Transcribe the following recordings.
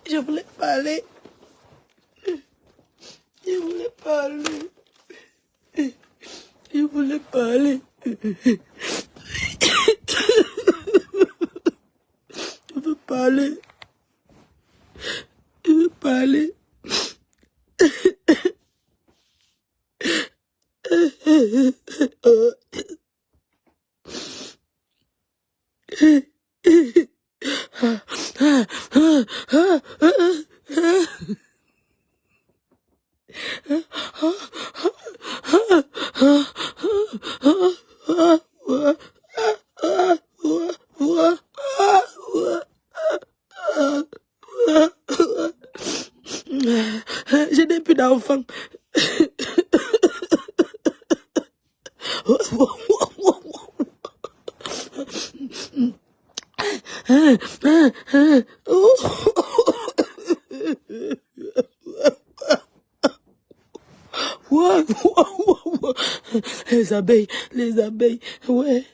Je voulais parler. Je voulais parler. Je voulais parler. Je veux parler. Je veux parler. Je n'ai plus d'enfants. Les abeilles, ouais,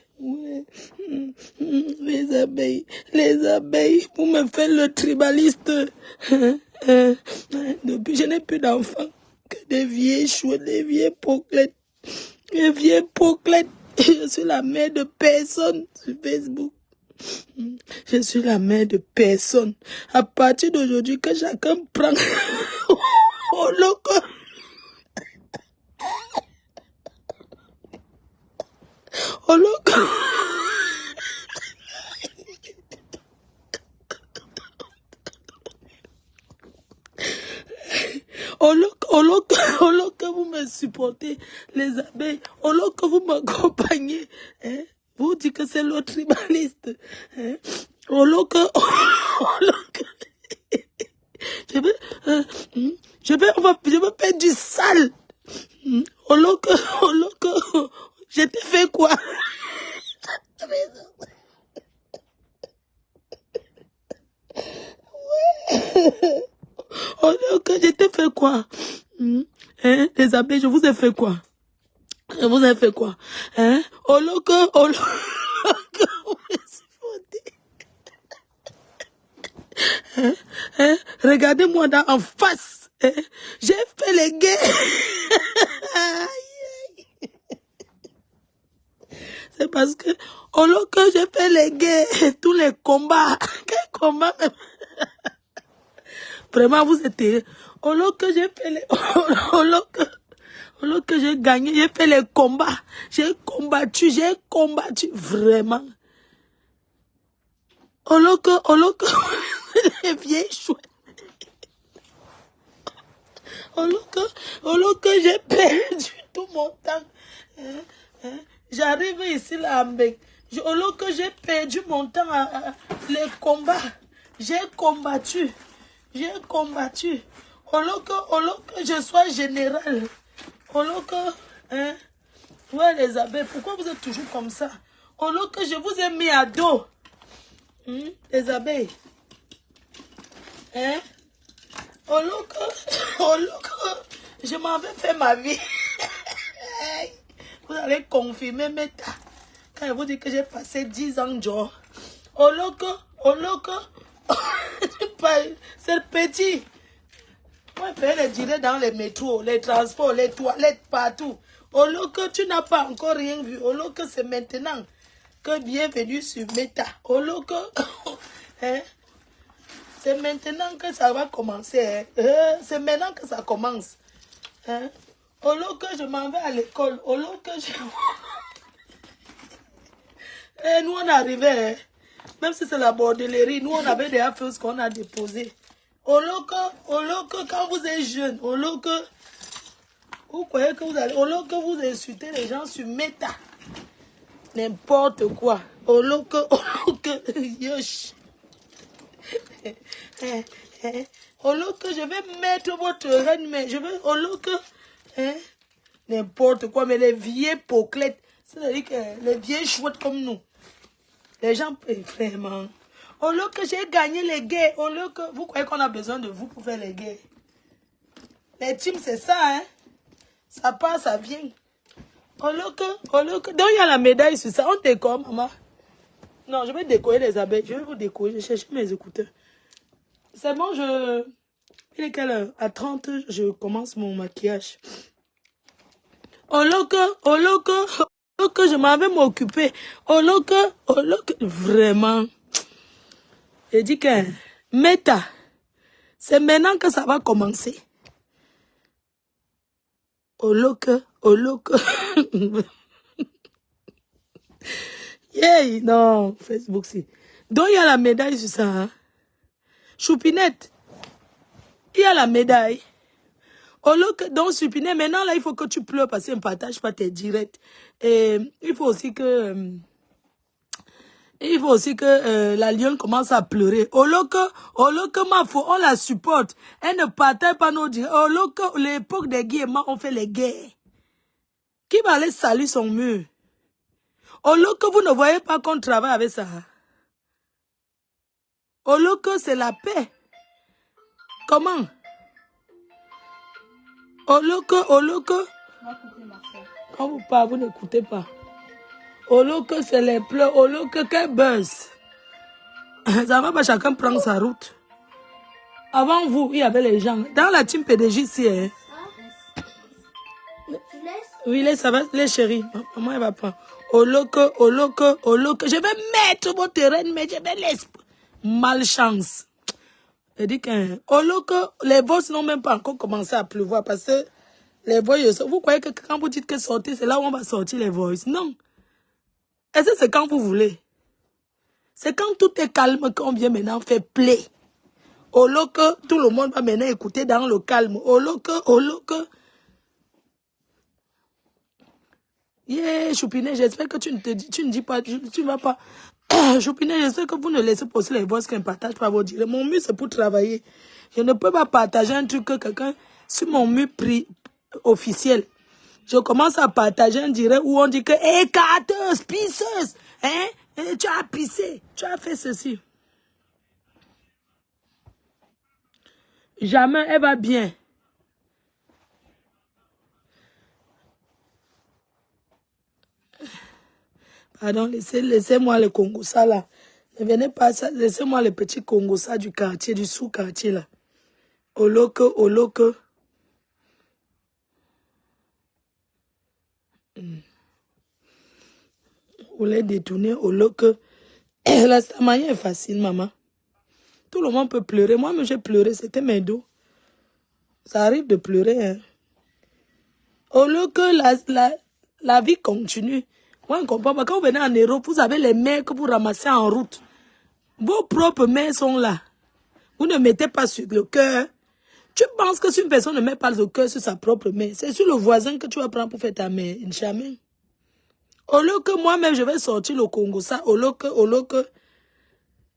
les abeilles, vous me faites le tribaliste. Depuis, je n'ai plus d'enfants, que des vieilles chouettes, des vieilles poclettes, des vieilles poclettes. Je suis la mère de personne sur Facebook. Je suis la mère de personne. À partir d'aujourd'hui, que chacun prend au loco. Au loco. Au loco que vous me supportez, les abeilles, au loco que vous m'accompagnez, hein? Vous dites que c'est l'autre tribaliste. Hein? Au loco, je veux faire du sale. Au loco, je t'ai fait quoi? Oh non, que je t'ai fait quoi? Hein? Les abeilles, je vous ai fait quoi? Je vous ai fait quoi? Hein? Oh loco, hein? Hein? Regardez-moi en face. Hein? J'ai fait les gays. C'est parce que au loco, j'ai fait les gays, tous les combats. Quel combat même? Vraiment, vous étiez... Au lieu que j'ai fait les... Au lieu que j'ai gagné, j'ai fait les combats. J'ai combattu, vraiment. Au lieu que les vieilles chouettes. Au lieu que j'ai perdu tout mon temps. J'arrive ici, là, mec. Au lieu que j'ai perdu mon temps à les combats. J'ai combattu. Au lieu que je sois général. Au lieu que... Hein? Ouais, les abeilles, pourquoi vous êtes toujours comme ça? Au lieu que je vous ai mis à dos. Les abeilles. Hein? Au lieu que je m'en vais faire ma vie. Vous allez confirmer mes tas. Quand je vous dis que j'ai passé 10 ans genre. Au lieu que... c'est le petit. Moi, je les dirais dans les métros, les transports, les toilettes, partout. Au lieu que tu n'as pas encore rien vu, au lieu que c'est maintenant que bienvenue sur Meta. Au lieu que... hein, c'est maintenant que ça va commencer. Hein. C'est maintenant que ça commence. Hein. Au lieu que je m'en vais à l'école, au lieu que je... Et nous, on arrivait, hein. Même si c'est la bordellerie, nous, on avait des affaires qu'on a déposées. Au lieu que quand vous êtes jeune, au lieu que vous croyez que vous allez, au lieu que vous insultez les gens sur Meta, n'importe quoi, au lieu que, yosh, au lieu que je vais mettre votre reine, mais je vais, au lieu que, n'importe quoi, mais les vieilles poclettes, c'est-à-dire que les vieilles chouettes comme nous, les gens, vraiment. Au lieu que j'ai gagné les gays, au lieu que vous croyez qu'on a besoin de vous pour faire les gays. Les teams, c'est ça, hein. Ça part, ça vient. Au lieu que, donc il y a la médaille sur ça. On t'est quoi, maman? Non, je vais décorer les abeilles. Je vais vous décorer. Je cherche mes écouteurs. C'est bon, il est quelle heure? À 30, je commence mon maquillage. Au loco, je m'en vais m'occuper. Au loco, vraiment. J'ai dit que, Meta, c'est maintenant que ça va commencer. Au loco. Yeah, non, Facebook, si. Donc, il y a la médaille sur ça. Hein? Choupinette, il y a la médaille. Au lieu que, donc, Choupinette, maintenant, là, il faut que tu pleures parce qu'on ne partage pas tes directs. Et il faut aussi que... la lionne commence à pleurer. Au lieu que ma foi, on la supporte. Elle ne partage pas nos directs. Au lieu que l'époque des guillemets, on fait les guerres. Qui va aller saluer son mur? Au lieu que vous ne voyez pas qu'on travaille avec ça. Au lieu que c'est la paix. Comment? Au lieu que... Quand vous parlez, vous n'écoutez pas. Au lieu que c'est les pleurs, au lieu que qu'elle buzz. Ça va pas, chacun prendre sa route. Avant vous, il y avait les gens. Dans la team PDJ ici, hein. Oui, ça va, les chéris. Maman, elle va prendre. Au lieu que. Je vais mettre mon terrain, mais je vais laisser. Malchance. Je dis que. Au lieu que les voix n'ont même pas encore commencé à pleuvoir parce que les voix, vous croyez que quand vous dites que sortir, c'est là où on va sortir les voix? Non. Est-ce que c'est quand vous voulez? C'est quand tout est calme qu'on vient maintenant faire play. Au lieu que tout le monde va maintenant écouter dans le calme. Au lieu que. Yeah, Choupinet, j'espère que tu ne dis pas, tu ne vas pas. Choupinet, j'espère que vous ne laissez pas aussi les voix qu'on ne partage pas vos directs. Mon mur, c'est pour travailler. Je ne peux pas partager un truc que quelqu'un sur mon mur officiel. Je commence à partager un direct où on dit que, hé, carteuse, pisseuse, hein, tu as pissé, tu as fait ceci. Jamais elle va bien. Pardon, laissez-moi le Congossa là. Ne venez pas ça, laissez-moi le petit Congossa du quartier, du sous-quartier là. Au loco. Vous voulez détourner au loco. La manière est facile, maman. Tout le monde peut pleurer. Moi-même, j'ai pleuré. C'était mes dos. Ça arrive de pleurer. Hein. Au lieu que la vie continue. Moi, je ne comprends pas. Quand vous venez en Europe, vous avez les mains que vous ramassez en route. Vos propres mains sont là. Vous ne mettez pas sur le cœur. Tu penses que si une personne ne met pas le cœur sur sa propre main, c'est sur le voisin que tu vas prendre pour faire ta main. Jamais. Au lieu que moi-même, je vais sortir le Congo, ça, au lieu que...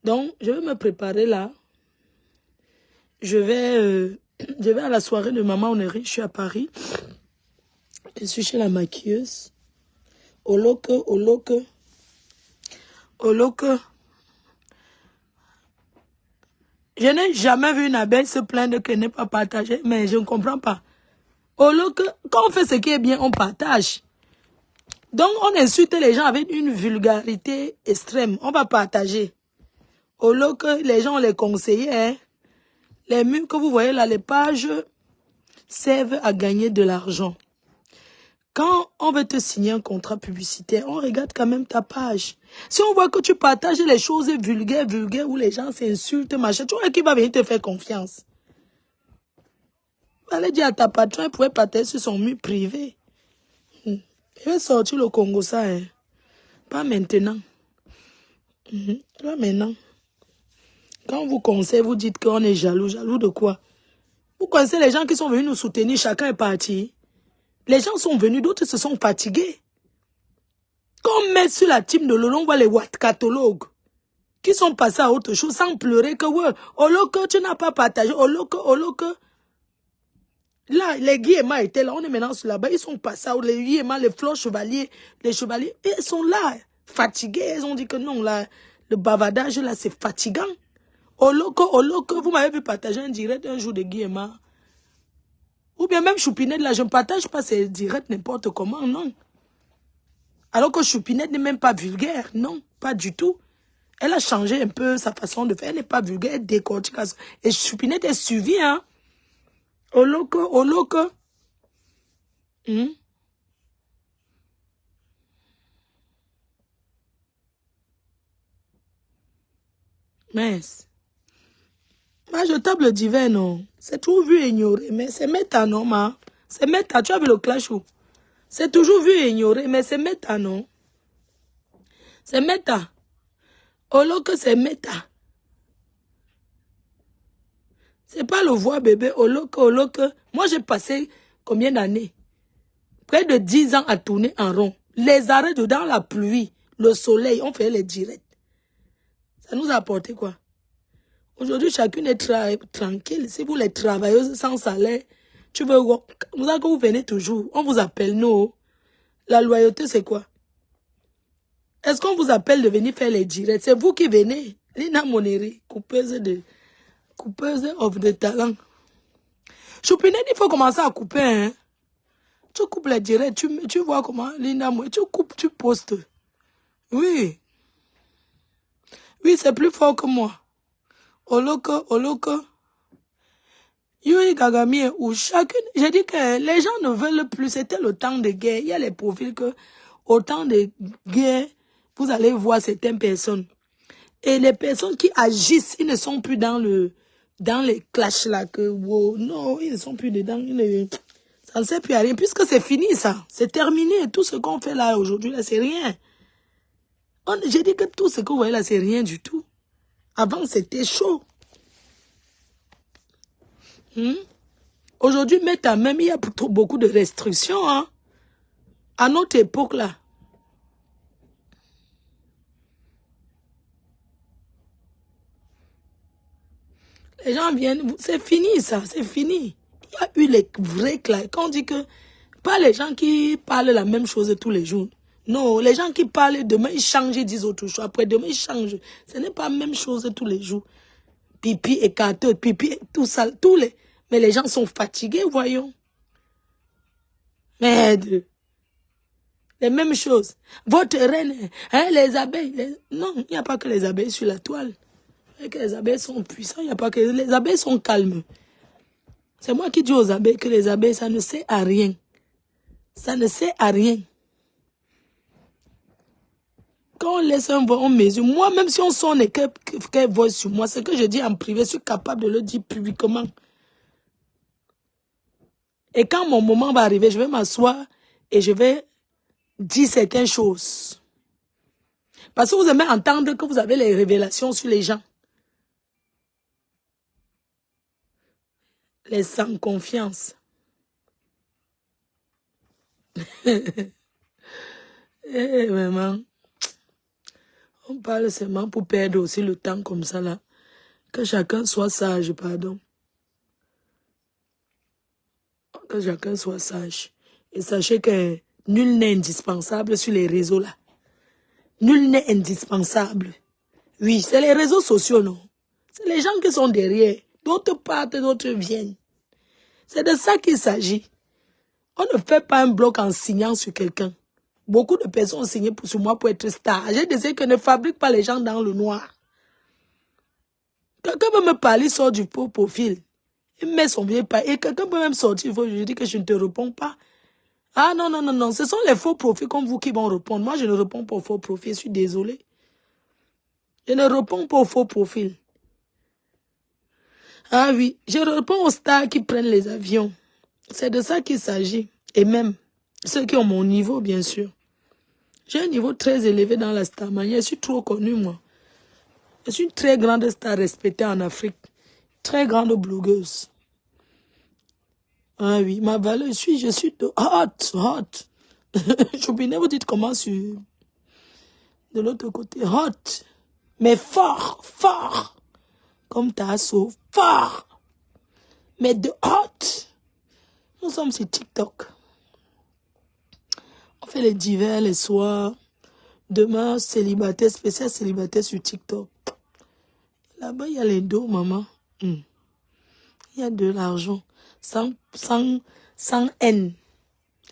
Donc, je vais me préparer là. Je vais à la soirée de Maman Honorée. Je suis à Paris. Je suis chez la maquilleuse. Au lieu que... Je n'ai jamais vu une abeille se plaindre qu'elle n'est pas partagée, mais je ne comprends pas. Au lieu que, quand on fait ce qui est bien, on partage. Donc, on insulte les gens avec une vulgarité extrême. On va partager. Au lieu que les gens les conseillent, hein, les murs que vous voyez là, les pages servent à gagner de l'argent. Quand on veut te signer un contrat publicitaire, on regarde quand même ta page. Si on voit que tu partages les choses vulgaires, où les gens s'insultent, machin, tu vois qui va venir te faire confiance. Allez dire à ta patron, elle pourrait partager sur son mur privé. Je vais sortir le Congo, ça, hein. Pas maintenant. Pas maintenant. Quand on vous conseille, vous dites qu'on est jaloux. Jaloux de quoi? Vous connaissez les gens qui sont venus nous soutenir, chacun est parti. Les gens sont venus, d'autres se sont fatigués. Quand on met sur la team de Lolo, on voit les catalogues qui sont passés à autre chose sans pleurer que ouais, au lieu que tu n'as pas partagé, au lieu que là, les guillemets étaient là, on est maintenant sur là-bas, ils sont passés à les guillemets, les fleurs chevaliers, les chevaliers, ils sont là, fatigués, ils ont dit que non, là, le bavardage là, c'est fatigant. Au lieu que vous m'avez vu partager un direct un jour de guillemets. Ou bien même Choupinette, là, je ne partage pas ces directs n'importe comment, non. Alors que Choupinette n'est même pas vulgaire, non, pas du tout. Elle a changé un peu sa façon de faire. Elle n'est pas vulgaire, elle décortique. Et Choupinette est suivie, hein. Oloko. Mince. Moi, je tape le divin, non. C'est toujours vu et ignoré. Mais c'est méta, non, ma. C'est méta. Tu as vu le clash où? C'est toujours vu et ignoré, mais c'est méta, non. C'est méta. Oloko, c'est méta. C'est pas le voix bébé. Oloko. Moi, j'ai passé combien d'années? Près de 10 ans à tourner en rond. Les arrêts dedans, la pluie, le soleil, on fait les directs. Ça nous a apporté quoi? Aujourd'hui, chacune est tranquille. Si vous les travailleuses sans salaire, vous venez toujours. On vous appelle, non. La loyauté, c'est quoi? Est-ce qu'on vous appelle de venir faire les directs? C'est vous qui venez. Lina Moneri, coupeuse of the talent. Choupinette, il faut commencer à couper, hein. Tu coupes les directs, tu vois comment, Lina Moneri, tu coupes, tu postes. Oui. Oui, c'est plus fort que moi. Oloko. Yuri Kagami, où chacune, j'ai dit que les gens ne veulent plus, c'était le temps de guerre. Il y a les profils que, au temps de guerre, vous allez voir certaines personnes. Et les personnes qui agissent, ils ne sont plus dans les clashs là, que, wow, non, ils ne sont plus dedans, ça ne sert plus à rien, puisque c'est fini ça, c'est terminé. Tout ce qu'on fait là aujourd'hui, là, c'est rien. J'ai dit que tout ce que vous voyez là, c'est rien du tout. Avant, c'était chaud. Aujourd'hui, même, il y a beaucoup de restrictions. Hein. À notre époque, là. Les gens viennent, c'est fini ça, c'est fini. Il y a eu les vrais clashs. Quand on dit que, pas les gens qui parlent la même chose tous les jours. Non, les gens qui parlent demain, ils changent, ils disent autre chose. Après demain, ils changent. Ce n'est pas la même chose tous les jours. Pipi, écarteur, pipi, tout ça, mais les gens sont fatigués, voyons. Merde. Les mêmes choses. Votre reine, hein, les abeilles. Non, il n'y a pas que les abeilles sur la toile. Que les abeilles sont puissantes, il n'y a pas que les abeilles sont calmes. C'est moi qui dis aux abeilles que les abeilles, ça ne sert à rien. Ça ne sert à rien. Quand on laisse un voix, on mesure. Moi, même si on sonne et qu'elle voit sur moi, ce que je dis en privé, je suis capable de le dire publiquement. Et quand mon moment va arriver, je vais m'asseoir et je vais dire certaines choses. Parce que vous aimez entendre que vous avez les révélations sur les gens. Les sans confiance. Eh, maman. On parle seulement pour perdre aussi le temps comme ça là. Que chacun soit sage, pardon. Que chacun soit sage. Et sachez que nul n'est indispensable sur les réseaux là. Nul n'est indispensable. Oui, c'est les réseaux sociaux, non. C'est les gens qui sont derrière. D'autres partent, d'autres viennent. C'est de ça qu'il s'agit. On ne fait pas un bloc en signant sur quelqu'un. Beaucoup de personnes ont signé sur moi pour être star. J'ai décidé que ne fabrique pas les gens dans le noir. Quelqu'un peut me parler, sort du faux profil. Il met son vieux pas. Et quelqu'un peut même sortir. Je dis que je ne te réponds pas. Ah non. Ce sont les faux profils comme vous qui vont répondre. Moi, je ne réponds pas aux faux profils. Je suis désolé. Je ne réponds pas aux faux profils. Ah oui, je réponds aux stars qui prennent les avions. C'est de ça qu'il s'agit. Et même ceux qui ont mon niveau, bien sûr. J'ai un niveau très élevé dans la starmanie. Je suis trop connue, moi. Je suis une très grande star respectée en Afrique. Très grande blogueuse. Ah oui, ma valeur, je suis hot. Choupinette, vous dites comment sur de l'autre côté. Hot. Mais fort. Comme Tasso. Fort. Mais de hot. Nous sommes sur TikTok. On fait les divers les soirs. Demain, célibataire, spécial célibataire sur TikTok. Là-bas, il y a les dos, maman. Il y a de l'argent. Sans haine.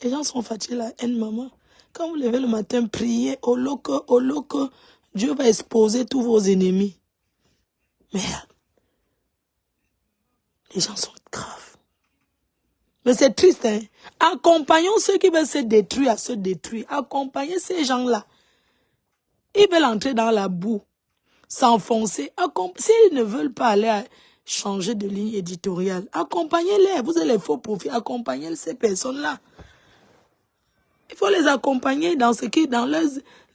Les gens sont fatigués, la haine, maman. Quand vous levez le matin, priez, oloko, Dieu va exposer tous vos ennemis. Merde. Les gens sont graves. Mais c'est triste, hein. Accompagnons ceux qui veulent se détruire à se détruire. Accompagnez ces gens-là. Ils veulent entrer dans la boue, s'enfoncer. S'ils ne veulent pas aller changer de ligne éditoriale, accompagnez-les. Vous avez les faux profits. Accompagnez ces personnes-là. Il faut les accompagner dans ce qui, dans leurs...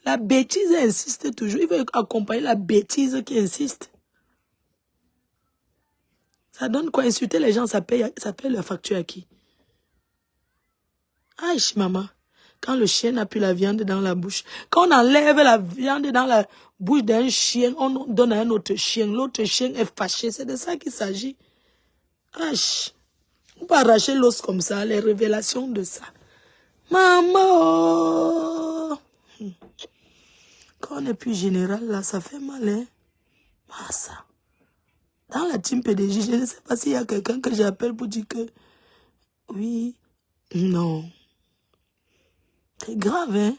La bêtise insiste toujours. Il faut accompagner la bêtise qui insiste. Ça donne quoi? Insulter les gens, ça paye la facture à qui? Aïe, maman. Quand le chien n'a plus la viande dans la bouche. Quand on enlève la viande dans la bouche d'un chien, on donne à un autre chien. L'autre chien est fâché. C'est de ça qu'il s'agit. Aïe. On peut arracher l'os comme ça, les révélations de ça. Maman. Quand on est plus général, là, ça fait mal, hein. Ah, ça. Dans la team PDG, je ne sais pas s'il y a quelqu'un que j'appelle pour dire que... Oui. Non. C'est grave, hein.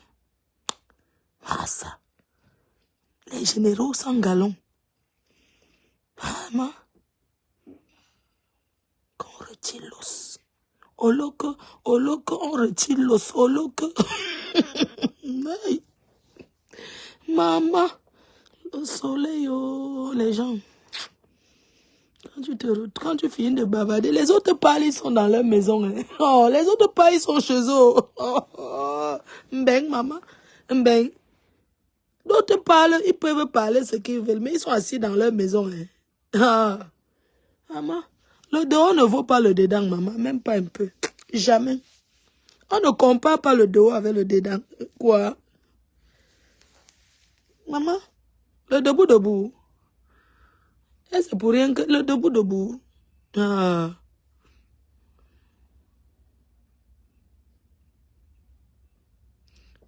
Ah, ça. Les généraux sans galon. Maman. Qu'on retire l'os. Au lieu que on retire l'os. Au lieu que... Maman. Le soleil, oh, les gens. Quand tu finis de bavarder, les autres parlent, ils sont dans leur maison. Hein. Oh, les autres parlent, ils sont chez eux. Oh, oh. Mbeng, maman. Mbeng. D'autres parlent, ils peuvent parler ce qu'ils veulent, mais ils sont assis dans leur maison. Hein. Ah. Maman, le dehors ne vaut pas le dedans, maman. Même pas un peu. Jamais. On ne compare pas le dehors avec le dedans. Quoi? Maman, le debout. Et c'est pour rien que le debout. Ah.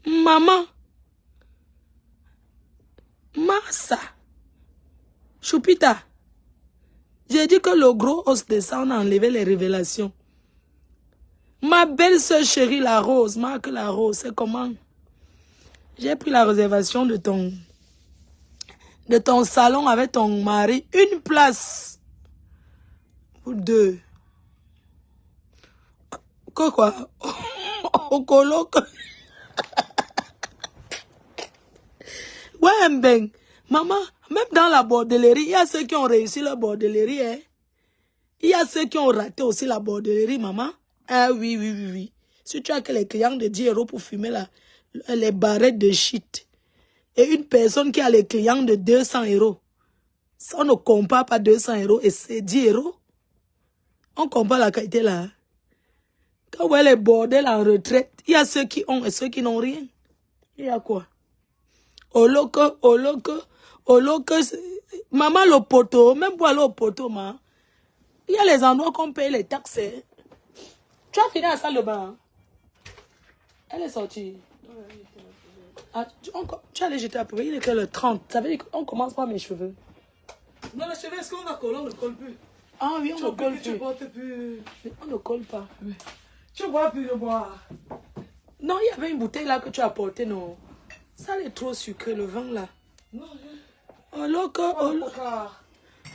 Maman. Massa. Choupita. J'ai dit que le gros os descend a enlevé les révélations. Ma belle-sœur chérie, la rose, Marc la rose, c'est comment? J'ai pris la réservation de ton salon avec ton mari. Une place. Ou deux. Quoi? Au coloc. Ouais, Mbeng. Maman, même dans la bordellerie, il y a ceux qui ont réussi la bordellerie. Hein? Il y a ceux qui ont raté aussi la bordellerie, maman. Ah oui. Si tu as que les clients de 10 € pour fumer les barrettes de shit. Et une personne qui a les clients de 200 €. Ça, on ne compare pas 200 € et c'est 10 €. On compare la qualité là. Quand vous voyez les bordels en retraite, il y a ceux qui ont et ceux qui n'ont rien. Il y a quoi? Au loco. Maman, le poteau, même pour aller au poteau, maman. Il y a les endroits qu'on paye les taxes. Tu as fini la salle de bain. Elle est sortie. Ah, tu allais jeter à peu près. Il est que le 30. Ça veut dire qu'on commence par mes cheveux. Non, les cheveux, est-ce qu'on a collé? On ne colle plus. Ah oui, on ne colle plus. Tu portes plus. Mais on ne colle pas. Oui. Tu bois plus de boire. Non, il y avait une bouteille là que tu as portée, non. Ça est trop sucré, le vin là. Non, Oh, loco.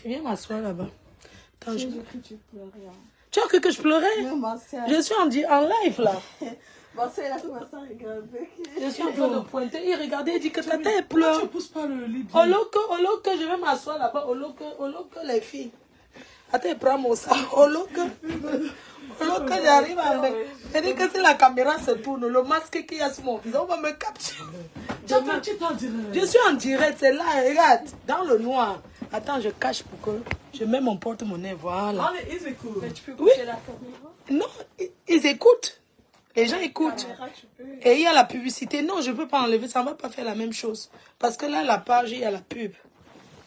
Viens m'asseoir là-bas. Attends, Tu pleurais. Tu as cru que je pleurais? Non, ma soeur. Je suis en live là. Ma soeur, elle a commencé à regarder. Je suis en train de pointer. Il regardait, il dit que ta tête pourquoi pleure. tu ne pousses pas le lit? Oh, loco, je vais m'asseoir là-bas. Oh, loco, les filles. Attends, prends mon sac. Oh, loco, j'arrive à me... Je dis que si la caméra se tourne, le masque qu'il y a sur mon visage, on va me capturer. Je suis en direct, c'est là, regarde, dans le noir. Attends, je cache pour que je mets mon porte-monnaie, voilà. Allez, ils écoutent. Mais tu peux coucher la caméra? Non, ils écoutent. Les gens écoutent. Caméra, tu peux. Et il y a la publicité. Non, je ne peux pas enlever, ça ne va pas faire la même chose. Parce que là, la page, il y a la pub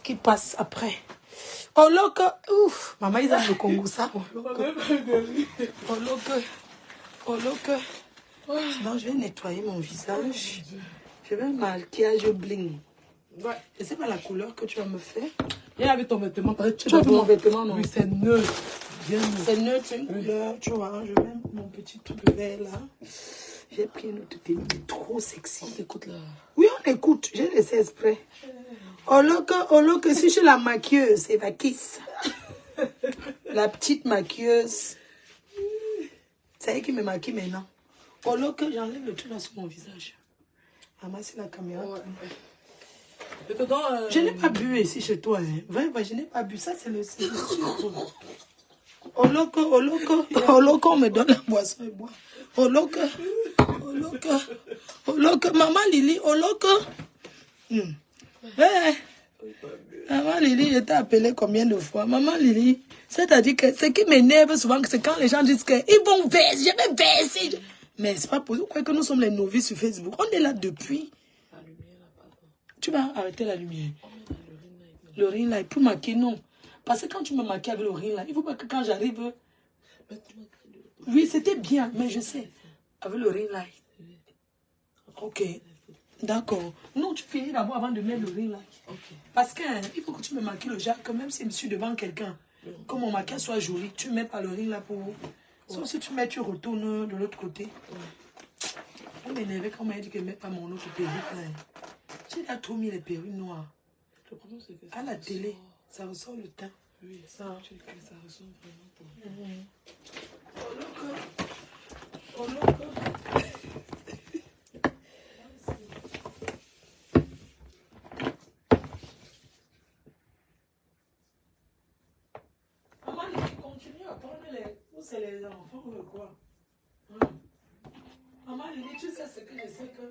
qui passe après. Oh, loco, ouf. Maman, ils aiment le Congo, ça. Oh, loco. Donc, je vais nettoyer mon visage. Je vais un maquillage bling. Ouais. Je ne sais pas la couleur que tu vas me faire. Viens avec ton vêtement. Tu as vu mon vêtement, non? Oui, c'est neutre. Bien neutre. C'est neutre, une couleur, tu vois. Je mets mon petit truc vert là. J'ai pris une autre tenue trop sexy. Écoute là. Oui, écoute, j'ai laissé exprès. Au lieu que si je suis la maquilleuse, c'est Vakis. La petite maquilleuse. C'est elle qui me maquille maintenant. Au lieu que j'enlève le truc là sur mon visage. Maman, c'est la caméra. Ouais. Je n'ai pas bu ici chez toi. Hein. Va, je n'ai pas bu. Ça, c'est le sucre. Au lieu qu'on me donne la boisson et boire. Au lieu que, maman Lily, au lieu que... Maman Lily, je t'ai appelé combien de fois? Maman Lily, c'est-à-dire que ce qui m'énerve souvent, c'est quand les gens disent qu'ils vont verser, je vais verser. Mais c'est pas possible. Quoi que nous sommes les novices sur Facebook. On est là depuis. Tu vas arrêter la lumière. Le ring light, pour maquiller, non. Parce que quand tu me maquilles avec le ring light, il faut pas que quand j'arrive... Oui, c'était bien, mais je sais. Avec le ring light. Ok. D'accord. Non, tu finis d'abord avant de mettre le ring light. Okay. Parce que il faut que tu me maquilles le jack, même si je suis devant quelqu'un. Que mon maquillage soit joli, tu mets pas le ring là pour... Sauf si tu mets, tu retournes de l'autre côté. On m'énervait quand on m'a dit que je ne mets pas mon autre perruque là. J'ai déjà trop mis les perruques noires. Le problème, c'est que à la télé, ça ressort le teint. Oui, ça ressort vraiment pour... Maman, il continue à prendre les... Où c'est les enfants ou quoi? Maman, tu sais ce que je sais que...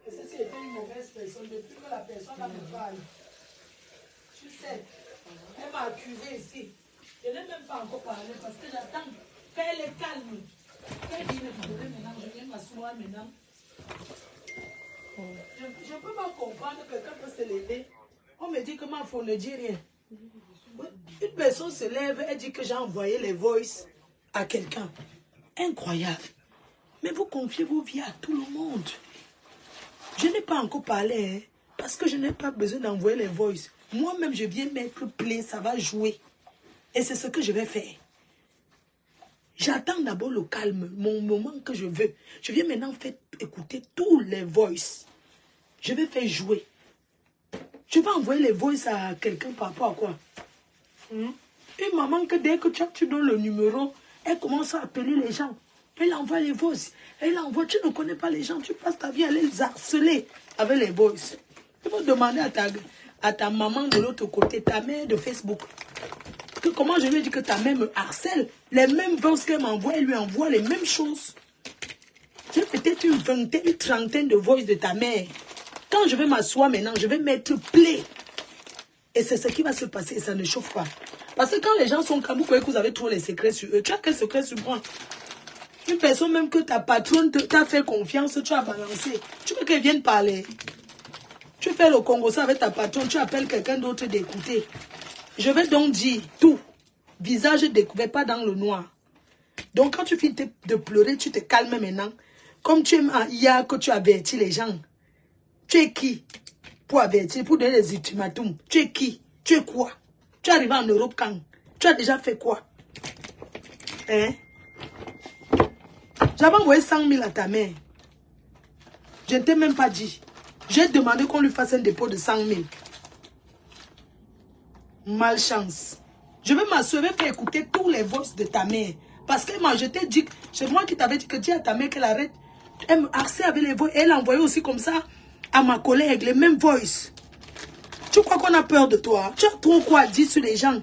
Et si c'était une mauvaise personne, depuis que la personne là me parle, tu sais, elle m'a accusé ici. Je n'ai même pas encore parlé parce que j'attends qu'elle est calme. Qu'elle vienne me donner maintenant, je viens m'asseoir maintenant. Je ne peux pas comprendre que quelqu'un peut se lever. On me dit que ma fille ne dit rien. Une personne se lève, elle dit que j'ai envoyé les voices à quelqu'un. Incroyable. Mais vous confiez vos vies à tout le monde. Je n'ai pas encore parlé, hein, parce que je n'ai pas besoin d'envoyer les voices. Moi-même, je viens mettre play, ça va jouer. Et c'est ce que je vais faire. J'attends d'abord le calme, mon moment que je veux. Je viens maintenant faire écouter tous les voices. Je vais faire jouer. Je vais envoyer les voices à quelqu'un par rapport à quoi? Une maman que dès que tu donnes le numéro, elle commence à appeler les gens. Elle envoie les voices. Elle envoie, tu ne connais pas les gens, tu passes ta vie à les harceler avec les voices. Il faut demander à ta maman de l'autre côté, ta mère de Facebook, que comment je lui ai dit que ta mère me harcèle. Les mêmes voices qu'elle m'envoie, elle lui envoie les mêmes choses. J'ai peut-être une vingtaine, une trentaine de voices de ta mère. Quand je vais m'asseoir maintenant, je vais mettre play. Et c'est ce qui va se passer et ça ne chauffe pas. Parce que quand les gens sont comme vous, voyez que vous avez trop les secrets sur eux. Tu as quel secret sur moi? Une personne même que ta patronne t'a fait confiance, tu as balancé. Tu veux qu'elle vienne parler. Tu fais le Congo ça avec ta patronne, tu appelles quelqu'un d'autre d'écouter. Je vais donc dire tout. Visage découvert, pas dans le noir. Donc quand tu finis de pleurer, tu te calmes maintenant. Comme tu aimes hier que tu avertis les gens. Tu es qui? Pour avertir, pour donner des ultimatums. Tu es qui? Tu es quoi? Tu es arrivé en Europe quand? Tu as déjà fait quoi? Hein? J'avais envoyé 100 000 à ta mère. Je ne t'ai même pas dit. J'ai demandé qu'on lui fasse un dépôt de 100 000. Malchance. Je vais m'assurer, je vais faire écouter tous les voix de ta mère. Parce que moi, je t'ai dit, c'est moi qui t'avais dit que dis à ta mère qu'elle arrête. Elle me harcèle avec les voix. Elle a envoyé aussi comme ça à ma collègue, les mêmes voices. Tu crois qu'on a peur de toi? Tu as trop quoi dire sur les gens?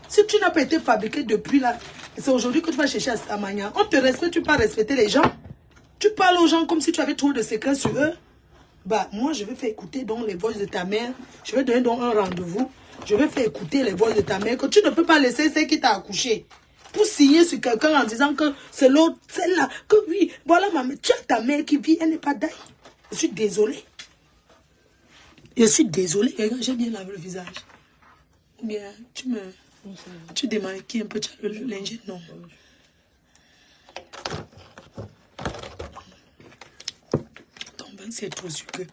Si tu n'as pas été fabriqué depuis là, c'est aujourd'hui que tu vas chercher à manière. On te respecte, tu ne peux pas respecter les gens. Tu parles aux gens comme si tu avais trop de secrets sur eux. Bah, moi, je vais faire écouter donc les voix de ta mère. Je vais donner donc un rendez-vous. Je vais faire écouter les voix de ta mère. Que tu ne peux pas laisser celle qui t'a accouché. Pour signer sur quelqu'un en disant que c'est l'autre, celle-là. Que oui, voilà ma mère. Tu as ta mère qui vit, elle n'est pas d'ail. Je suis désolée. Je suis désolée. Regarde, j'ai bien lavé le visage. Ou bien, tu démaquilles un peu, tu as le linge, non. Ton bain, c'est trop sucré.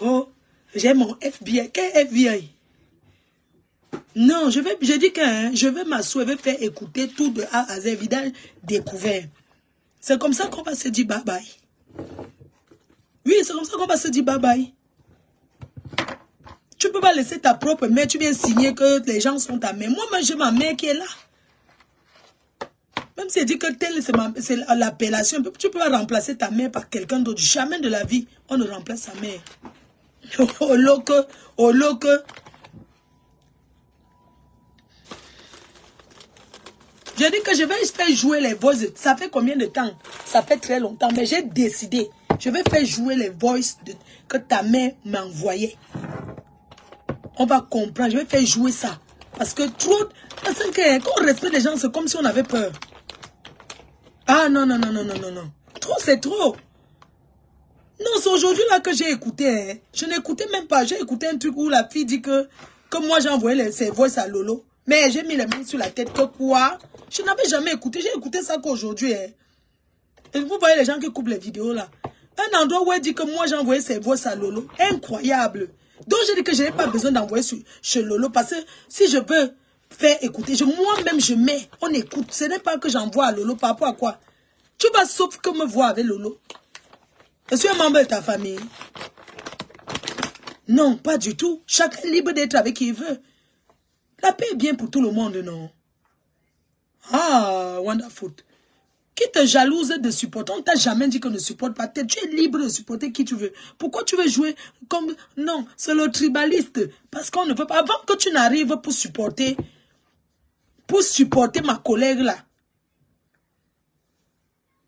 Oh, j'ai mon FBI. Quel FBI? Non, je dis que je vais m'asseoir, je vais faire écouter tout de A à Z, vidage découvert. C'est comme ça qu'on va se dire bye bye. Oui, c'est comme ça qu'on va se dire bye bye. Tu ne peux pas laisser ta propre mère, tu viens signer que les gens sont ta mère. Moi, j'ai ma mère qui est là. Même si elle dit que telle, c'est l'appellation, tu peux pas remplacer ta mère par quelqu'un d'autre. Jamais de la vie, on ne remplace sa mère. Oh, loque. Je dis que je vais faire jouer les voices. Ça fait combien de temps? Ça fait très longtemps, mais j'ai décidé. Je vais faire jouer les voices que ta mère m'a envoyé. On va comprendre. Je vais faire jouer ça. Parce que trop... Parce que quand on respecte les gens, c'est comme si on avait peur. Ah non. Trop, c'est trop. Non, c'est aujourd'hui là que j'ai écouté. Hein. Je n'écoutais même pas. J'ai écouté un truc où la fille dit que moi j'ai envoyé ses voix à Lolo. Mais j'ai mis les mains sur la tête. Que quoi? Je n'avais jamais écouté. J'ai écouté ça qu'aujourd'hui. Hein. Et vous voyez les gens qui coupent les vidéos là. Un endroit où elle dit que moi j'ai envoyé ses voix à Lolo. Incroyable. Donc je dis que je n'ai pas besoin d'envoyer chez Lolo. Parce que si je veux faire écouter, moi-même je mets, on écoute. Ce n'est pas que j'envoie à Lolo par rapport à quoi. Tu vas sauf que me voir avec Lolo. Je suis un membre de ta famille. Non, pas du tout. Chacun est libre d'être avec qui il veut. La paix est bien pour tout le monde, non? Ah, wonderful. Qui te jalouse de supporter? On ne t'a jamais dit qu'on ne supporte pas. Tu es libre de supporter qui tu veux. Pourquoi tu veux jouer comme... Non, c'est le tribaliste. Parce qu'on ne veut pas... Avant que tu n'arrives pour supporter ma collègue là,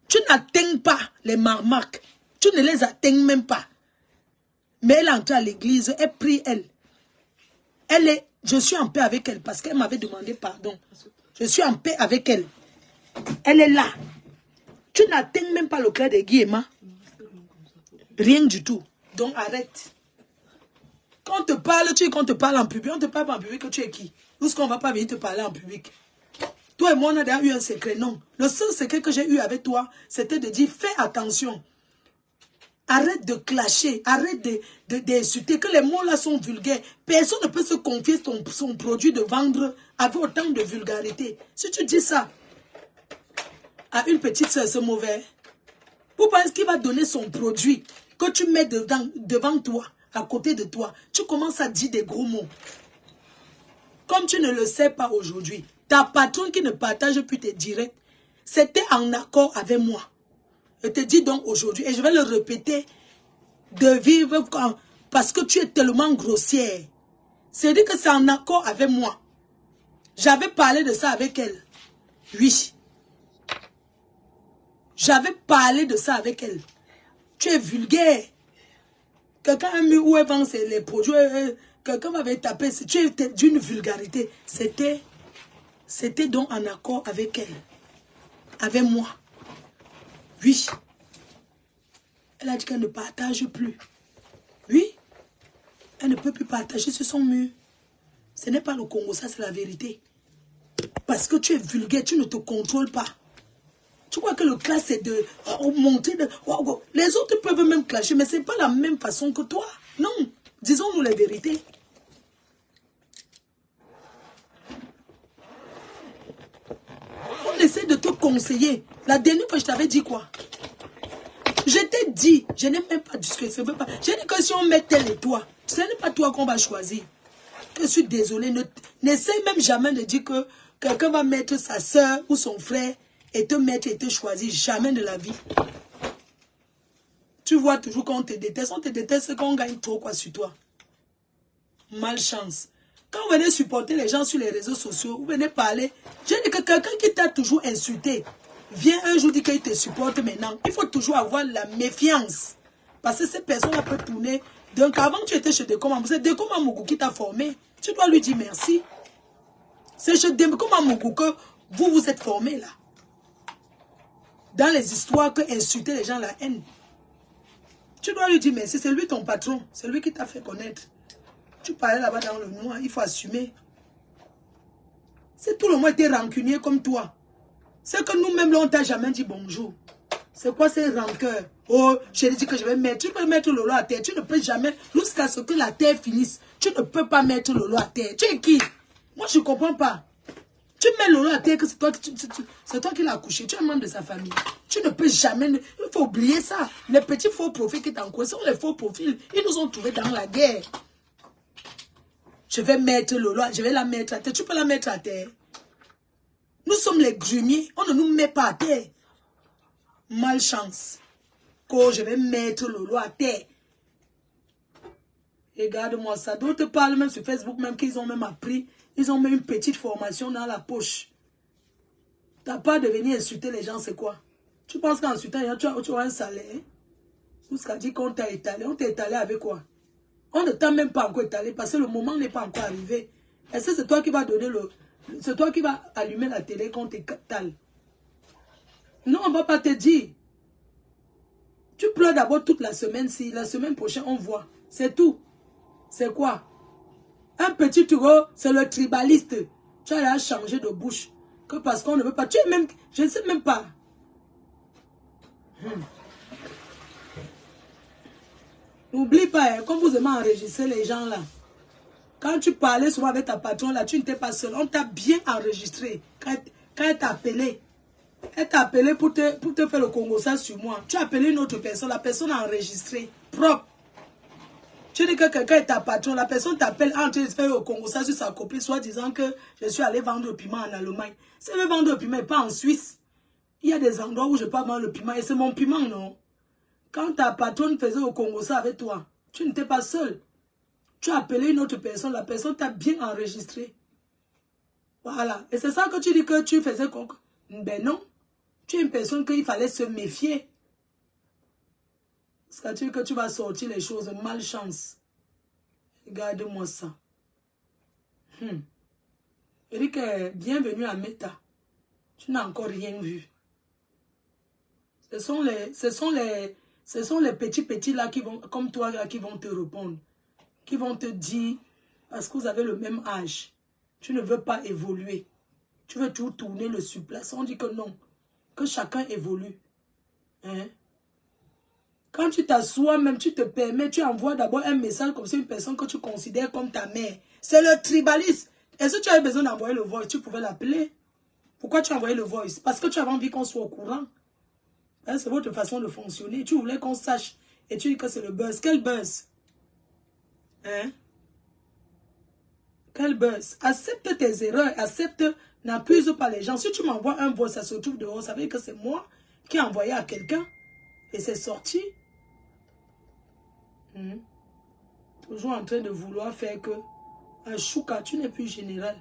tu n'atteins pas les marmarques. Tu ne les atteins même pas. Mais elle entre à l'église, elle prie elle. Je suis en paix avec elle parce qu'elle m'avait demandé pardon. Je suis en paix avec elle. Elle est là. Tu n'atteins même pas le cœur de Guillemot. Rien du tout. Donc arrête. Quand on te parle, quand on te parle en public, on te parle en public que tu es qui? Lorsqu'on ne va pas venir te parler en public. Toi et moi, on a déjà eu un secret. Non. Le seul secret que j'ai eu avec toi, c'était de dire, fais attention. Arrête de clasher, arrête d'insulter, que les mots là sont vulgaires. Personne ne peut se confier son produit de vendre avec autant de vulgarité. Si tu dis ça à une petite soeur, c'est mauvais. Vous pensez qu'il va donner son produit que tu mets devant toi, à côté de toi. Tu commences à dire des gros mots. Comme tu ne le sais pas aujourd'hui, ta patronne qui ne partage plus tes directs, c'était en accord avec moi. Je te dis donc aujourd'hui, et je vais le répéter, de vivre parce que tu es tellement grossière. C'est-à-dire que c'est en accord avec moi. J'avais parlé de ça avec elle. Oui. J'avais parlé de ça avec elle. Tu es vulgaire. Quelqu'un a mis où elle vend les produits. Quelqu'un m'avait tapé. Tu es d'une vulgarité. C'était donc en accord avec elle. Avec moi. Oui. Elle a dit qu'elle ne partage plus. Oui. Elle ne peut plus partager sur son mur. Ce n'est pas le Congo, ça c'est la vérité. Parce que tu es vulgaire, tu ne te contrôles pas. Tu crois que le clash c'est de monter de... Les autres peuvent même clasher, mais ce n'est pas la même façon que toi. Non. Disons-nous la vérité. On essaie de te conseiller. La dernière fois, je t'avais dit quoi? Je t'ai dit, je n'ai même pas discuté. J'ai dit que si on met tel et toi, ce n'est pas toi qu'on va choisir. Je suis désolé. N'essaye même jamais de dire que quelqu'un va mettre sa soeur ou son frère et te mettre et te choisir. Jamais de la vie. Tu vois toujours qu'on te déteste. On te déteste quand on gagne trop quoi sur toi. Malchance. Quand vous venez supporter les gens sur les réseaux sociaux, vous venez parler. Je dis que quelqu'un qui t'a toujours insulté, vient un jour dire qu'il te supporte maintenant. Il faut toujours avoir la méfiance. Parce que cette personne-là peut tourner. Donc avant tu étais chez Dekoma, c'est Dekoma Mougou qui t'a formé. Tu dois lui dire merci. C'est chez Dekoma Mougou que vous vous êtes formé là. Dans les histoires que insulter les gens, la haine. Tu dois lui dire merci. C'est lui ton patron. C'est lui qui t'a fait connaître. Tu parlais là-bas dans le noir. Il faut assumer. Si tout le monde était rancunier comme toi, c'est que nous-mêmes, là, on ne t'a jamais dit bonjour. C'est quoi ces rancœurs? Oh, je dit que je vais mettre. Tu peux mettre Lolo à terre. Tu ne peux jamais, jusqu'à ce que la terre finisse, tu ne peux pas mettre Lolo à terre. Tu es qui? Moi, je ne comprends pas. Tu mets Lolo à terre que c'est toi, c'est toi qui l'as accouché. Tu es un membre de sa famille. Tu ne peux jamais... Il faut oublier ça. Les petits faux profils qui t'encouragent sont les faux profils. Ils nous ont trouvés dans la guerre. Je vais mettre Lolo, je vais la mettre à terre. Tu peux la mettre à terre. Nous sommes les grumiers. On ne nous met pas à terre. Malchance. Quand je vais mettre Lolo à terre. Regarde-moi ça. D'autres parlent même sur Facebook, même qu'ils ont même appris. Ils ont même une petite formation dans la poche. T'as pas de venir insulter les gens, c'est quoi? Tu penses qu'en insultant les gens, tu as un salaire? Tout ce qu'a dit qu'on t'a étalé. On t'a étalé avec quoi? On ne t'a même pas encore étalé parce que le moment n'est pas encore arrivé. Est-ce que c'est toi qui vas donner le... C'est toi qui vas allumer la télé quand t'étale? Non, on ne va pas te dire. Tu pleures d'abord toute la semaine. Si la semaine prochaine, on voit. C'est tout. C'est quoi? Un petit touro, c'est le tribaliste. Tu as changé de bouche. Que parce qu'on ne veut pas. Tu es même... Je ne sais même pas. N'oublie pas, hein, comme vous aimez enregistrer les gens là. Quand tu parlais souvent avec ta patronne là, tu n'étais pas seul. On t'a bien enregistré. Quand elle t'a appelé. Elle t'a appelé pour te faire le Congo ça sur moi. Tu as appelé une autre personne. La personne a enregistré. Propre. Tu dis que quelqu'un est ta patron, la personne t'appelle en train de faire au Congo ça sur sa copine, soit disant que je suis allé vendre le piment en Allemagne. Si je veux vendre le piment et pas en Suisse, il y a des endroits où je peux vendre le piment et c'est mon piment, non? Quand ta patronne faisait au Congo ça avec toi, tu n'étais pas seul. Tu as appelé une autre personne, la personne t'a bien enregistré. Voilà. Et c'est ça que tu dis que tu faisais quoi? Ben non. Tu es une personne qu'il fallait se méfier. C'est-à-dire que tu vas sortir les choses, malchance. Regarde-moi ça. Je dis que bienvenue à Meta. Tu n'as encore rien vu. Ce sont les petits là qui vont, comme toi là, qui vont te répondre. Qui vont te dire, parce que vous avez le même âge, tu ne veux pas évoluer. Tu veux toujours tourner le surplace. On dit que non. Que chacun évolue. Hein? Quand tu t'assois, même tu te permets, tu envoies d'abord un message comme c'est une personne que tu considères comme ta mère. C'est le tribaliste. Est-ce que tu avais besoin d'envoyer le voice? Tu pouvais l'appeler. Pourquoi tu as envoyé le voice? Parce que tu avais envie qu'on soit au courant. Hein, c'est votre façon de fonctionner. Tu voulais qu'on sache. Et tu dis que c'est le buzz. Quel buzz? Hein? Quel buzz? Accepte tes erreurs. Accepte, n'accuse pas les gens. Si tu m'envoies un voice, ça se trouve dehors. Ça veut dire que c'est moi qui ai envoyé à quelqu'un. Et c'est sorti. Toujours en train de vouloir faire que un chouka, tu n'es plus général.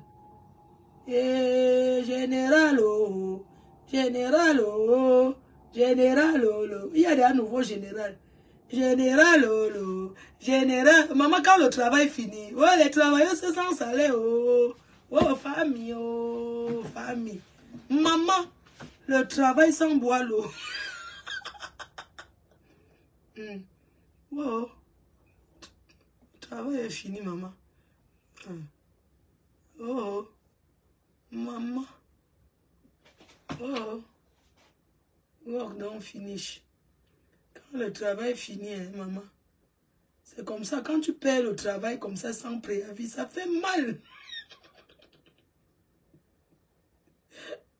Et général, oh, général, oh, général, oh, il y a des nouveaux général. Général, oh, général. Maman, quand le travail finit, oh, les travailleurs se sentent salaire, oh, oh, famille, oh, famille. Maman, le travail sans boire l'eau. Oh. Le travail est fini, maman. Oh, maman. Oh, work don't finish. Quand le travail est fini, hein, maman. C'est comme ça, quand tu perds le travail comme ça sans préavis, ça fait mal.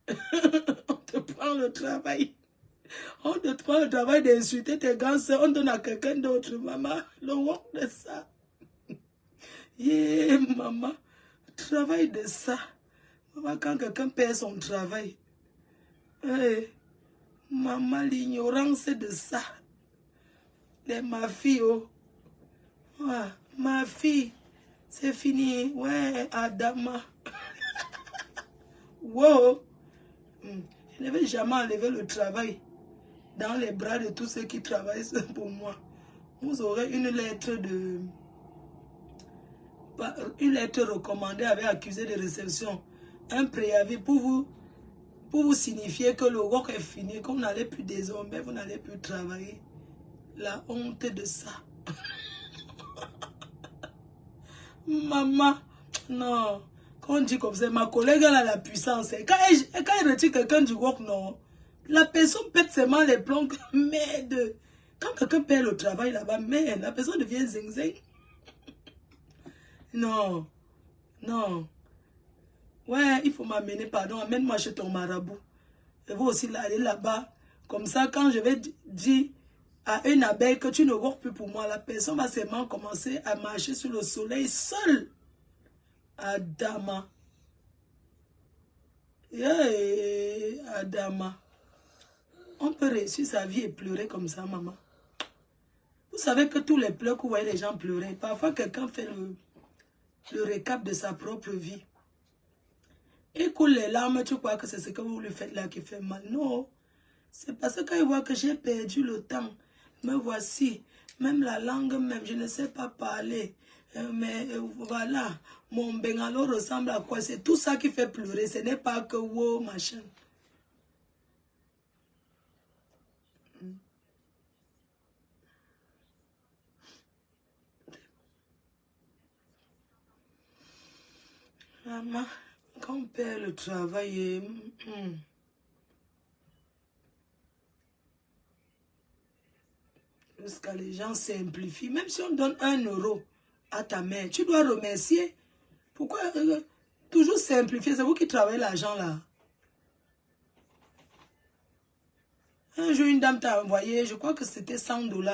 On te prend le travail. On te prend le travail d'insulter tes grands soeurs. On donne à quelqu'un d'autre, maman. Le work de ça. Yeah, maman. Travail de ça. Maman, quand quelqu'un perd son travail. Hey, maman, l'ignorance de ça. Ma fille, oh. Ouais, ma fille. C'est fini. Ouais, Adama. Wow. Je ne vais jamais enlever le travail dans les bras de tous ceux qui travaillent pour moi. Vous aurez une lettre recommandée avec accusé de réception. Un préavis pour vous signifier que le work est fini, que vous n'allez plus désormais, vous n'allez plus travailler. La honte de ça. Maman, non. Quand on dit comme ça, ma collègue elle a la puissance. Quand elle retire quelqu'un du work, non. La personne pète seulement les plombs. Merde. Quand quelqu'un perd le travail là-bas, merde, la personne devient zing-zing. Non. Non. Ouais, il faut m'amener, pardon, amène-moi chez ton marabout. Je vais aussi aller là-bas. Comme ça, quand je vais dire à une abeille que tu ne works plus pour moi, la personne va seulement commencer à marcher sur le soleil seule. Adama. Yeah, Adama. On peut réussir sa vie et pleurer comme ça, maman. Vous savez que tous les pleurs que vous voyez les gens pleurer, parfois quelqu'un fait le récap de sa propre vie. Et coule les larmes, tu crois que c'est ce que vous lui faites là qui fait mal. Non. C'est parce que quand il voit que j'ai perdu le temps, me voici, même la langue même, je ne sais pas parler. Mais voilà, mon bengalo ressemble à quoi? C'est tout ça qui fait pleurer, ce n'est pas que wow, machin. Maman, quand on perd le travail, jusqu'à les gens simplifient. Même si on donne 1 euro à ta mère, tu dois remercier. Pourquoi toujours simplifier? C'est vous qui travaillez l'argent là. Un jour, une dame t'a envoyé, je crois que c'était 100 $.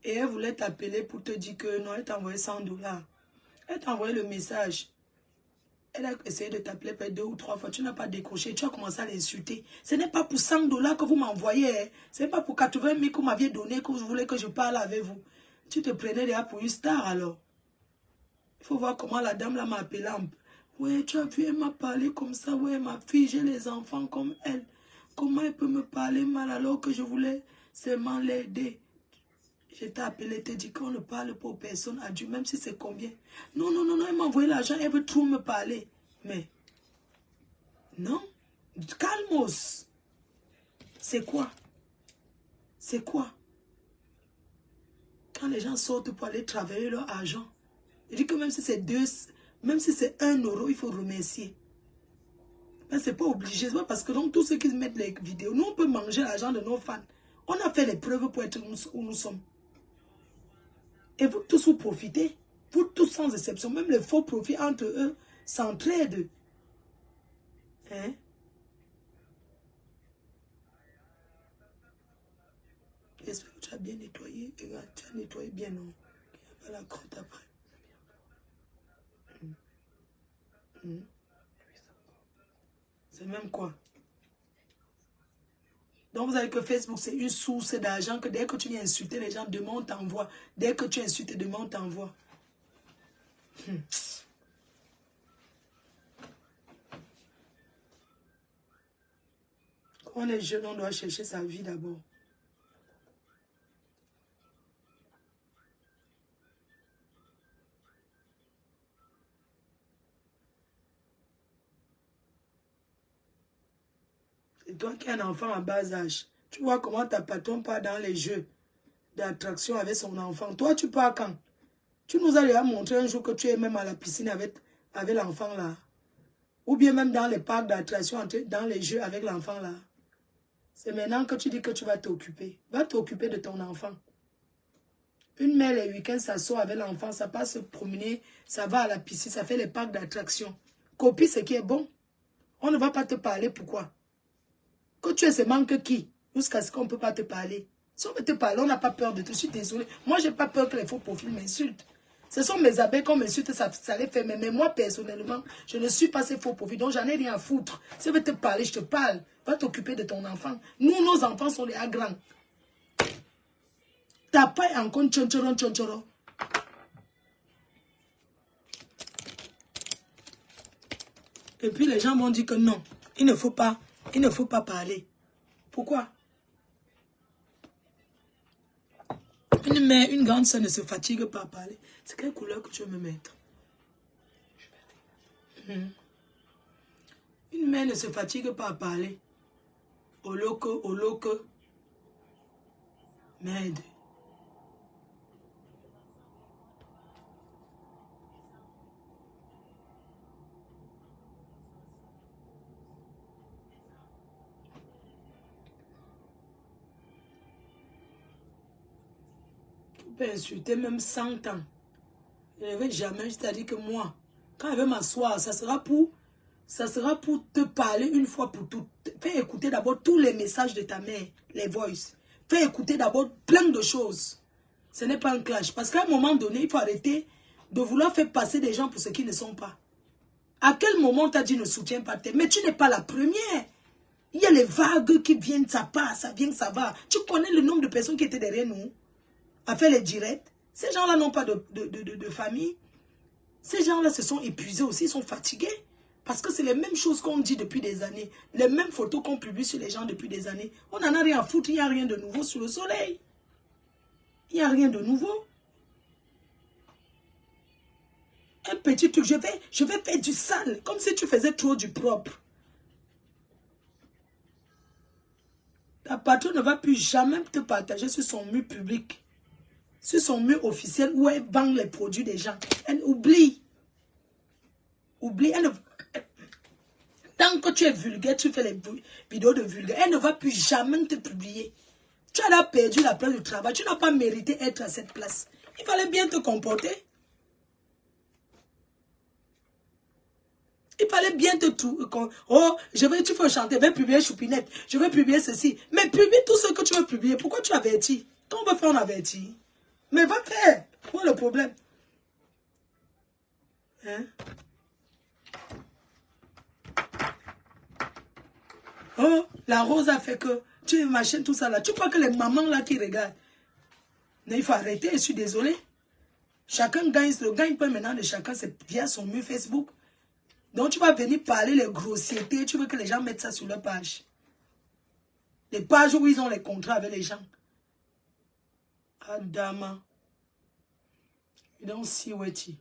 Et elle voulait t'appeler pour te dire que non, elle t'a envoyé 100 $. Elle t'a envoyé le message. Elle a essayé de t'appeler peut-être 2 ou 3 fois. Tu n'as pas décroché. Tu as commencé à l'insulter. Ce n'est pas pour 100 $ que vous m'envoyez. Hein. Ce n'est pas pour 80 000 que vous m'aviez donné que vous voulez que je parle avec vous. Tu te prenais déjà pour une star alors. Il faut voir comment la dame là m'a appelé. Ouais, tu as vu, elle m'a parlé comme ça. Ouais, ma fille, j'ai les enfants comme elle. Comment elle peut me parler mal alors que je voulais seulement l'aider? Je t'ai appelé, t'ai dit qu'on ne parle pas aux personnes à Dieu, même si c'est combien. Non, non, non, non, elle m'a envoyé l'argent, elle veut trop me parler. Mais, non, calmos. C'est quoi? C'est quoi? Quand les gens sortent pour aller travailler leur argent, je dis que même si c'est 1 euro, il faut remercier. Mais c'est pas obligé, c'est pas parce que donc tous ceux qui mettent les vidéos, nous on peut manger l'argent de nos fans. On a fait les preuves pour être où nous sommes. Et vous tous vous profitez. Vous tous sans exception. Même les faux profits entre eux s'entraident. Hein? J'espère que tu as bien nettoyé. Regarde, tu as nettoyé bien, non? Il n'y a pas la crotte après. C'est même quoi? Donc vous savez que Facebook c'est une source d'argent que dès que tu viens insulter les gens, demain on t'envoie. Dès que tu insultes, demain on t'envoie. Quand on est jeune, on doit chercher sa vie d'abord. C'est toi qui as un enfant à bas âge. Tu vois comment ta patronne part dans les jeux d'attraction avec son enfant. Toi, tu pars quand? Tu nous as déjà montré un jour que tu es même à la piscine avec l'enfant là. Ou bien même dans les parcs d'attraction, dans les jeux avec l'enfant là. C'est maintenant que tu dis que tu vas t'occuper. Va t'occuper de ton enfant. Une mère, les week-ends, ça sort avec l'enfant, ça passe se promener, ça va à la piscine, ça fait les parcs d'attraction. Copie ce qui est bon. On ne va pas te parler, pourquoi? Que tu es seulement que qui? Jusqu'à ce qu'on ne peut pas te parler. Si on veut te parler, on n'a pas peur de te. Je suis désolée. Moi, je n'ai pas peur que les faux profils m'insultent. Ce sont mes abeilles qu'on m'insulte, ça les fait. Mais moi, personnellement, je ne suis pas ces faux profils. Donc, j'en ai rien à foutre. Si je veux te parler, je te parle. Va t'occuper de ton enfant. Nous, nos enfants sont déjà grands. Ta paille encore tchonchoron. Et puis, les gens m'ont dit que non, il ne faut pas parler. Pourquoi? Une mère, une grande soeur ne se fatigue pas à parler. C'est quelle couleur que tu veux me mettre? Une mère ne se fatigue pas à parler. Oloke. Merde. Tu peux insulter même 100 ans. Je ne vais jamais, c'est-à-dire que moi, quand je vais m'asseoir, ça sera pour Ça sera pour te parler une fois pour toutes. Fais écouter d'abord tous les messages de ta mère, les voices. Fais écouter d'abord plein de choses. Ce n'est pas un clash. Parce qu'à un moment donné, il faut arrêter de vouloir faire passer des gens pour ce qu'ils ne sont pas. À quel moment tu as dit ne soutiens pas tes? Mais tu n'es pas la première. Il y a les vagues qui viennent, ça passe, ça vient, ça va. Tu connais le nombre de personnes qui étaient derrière nous à faire les directs. Ces gens-là n'ont pas de famille. Ces gens-là se sont épuisés aussi, ils sont fatigués. Parce que c'est les mêmes choses qu'on dit depuis des années. Les mêmes photos qu'on publie sur les gens depuis des années. On n'en a rien à foutre, il n'y a rien de nouveau sous le soleil. Il n'y a rien de nouveau. Un petit truc, je vais faire du sale. Comme si tu faisais trop du propre. Ta patronne ne va plus jamais te partager sur son mur public. Sur son mur officiel où elle vend les produits des gens. Elle oublie. Oublie. Tant que tu es vulgaire, tu fais les vidéos de vulgaire. Elle ne va plus jamais te publier. Tu as perdu la place du travail. Tu n'as pas mérité être à cette place. Il fallait bien te comporter. Il fallait bien te trouver. Oh, tu veux chanter, je vais publier Choupinette. Je vais publier ceci. Mais publie tout ce que tu veux publier. Pourquoi tu avertis? Quand on veut faire, on avertit. Mais va faire. Quoi le problème? Hein? Oh, la rose a fait que tu machines tout ça là. Tu crois que les mamans là qui regardent? Mais il faut arrêter, je suis désolé. Chacun gagne, le gagne-pain maintenant de chacun, c'est via son mur Facebook. Donc tu vas venir parler les grossièretés, tu veux que les gens mettent ça sur leur page. Les pages où ils ont les contrats avec les gens. Adama. You don't see what you.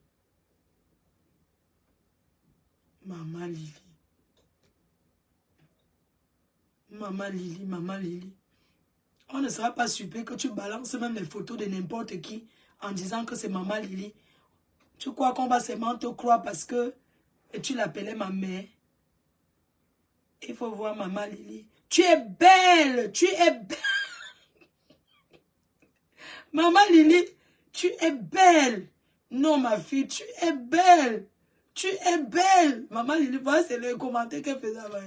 Maman Lily. Maman Lily, Maman Lily. On ne sera pas surpris que tu balances même les photos de n'importe qui en disant que c'est Maman Lily. Tu crois qu'on va seulement te croire parce que tu l'appelais ma mère. Il faut voir Maman Lily. Tu es belle, tu es belle. Maman Lily, tu es belle. Non, ma fille, tu es belle. Tu es belle. Maman Lily, voilà, c'est le commentaire qu'elle faisait avant.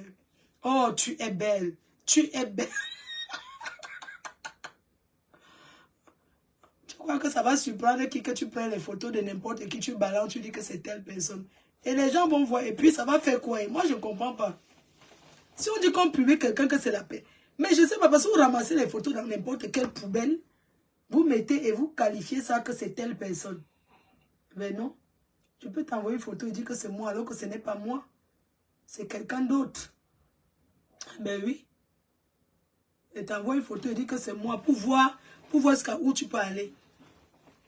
Oh, tu es belle. Tu es belle. Tu crois que ça va surprendre qui que tu prends les photos de n'importe qui, tu balances, tu dis que c'est telle personne. Et les gens vont voir. Et puis, ça va faire quoi? Moi, je ne comprends pas. Si on dit qu'on publie quelqu'un, que c'est la paix. Mais je ne sais pas, parce que vous ramassez les photos dans n'importe quelle poubelle, vous mettez et vous qualifiez ça que c'est telle personne. Mais non. Je peux t'envoyer une photo et dire que c'est moi, alors que ce n'est pas moi. C'est quelqu'un d'autre. Ben oui. Et t'envoie une photo et dire que c'est moi pour voir où tu peux aller.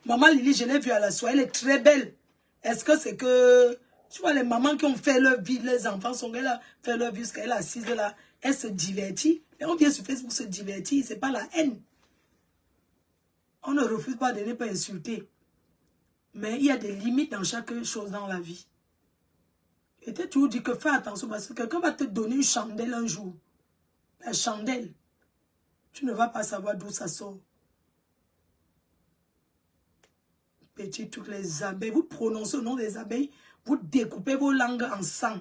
Maman Lily, je l'ai vue à la soirée, elle est très belle. Est-ce que c'est que... Tu vois, les mamans qui ont fait leur vie, les enfants sont là, fait leur vie, jusqu'à elle est assise là, elle se divertit. Et on vient sur Facebook se divertir, c'est pas la haine. On ne refuse pas de ne pas insulter. Mais il y a des limites dans chaque chose dans la vie. Et tu toujours dis que fais attention parce que quelqu'un va te donner une chandelle un jour. La chandelle. Tu ne vas pas savoir d'où ça sort. Petit truc, les abeilles. Vous prononcez le nom des abeilles. Vous découpez vos langues en sang.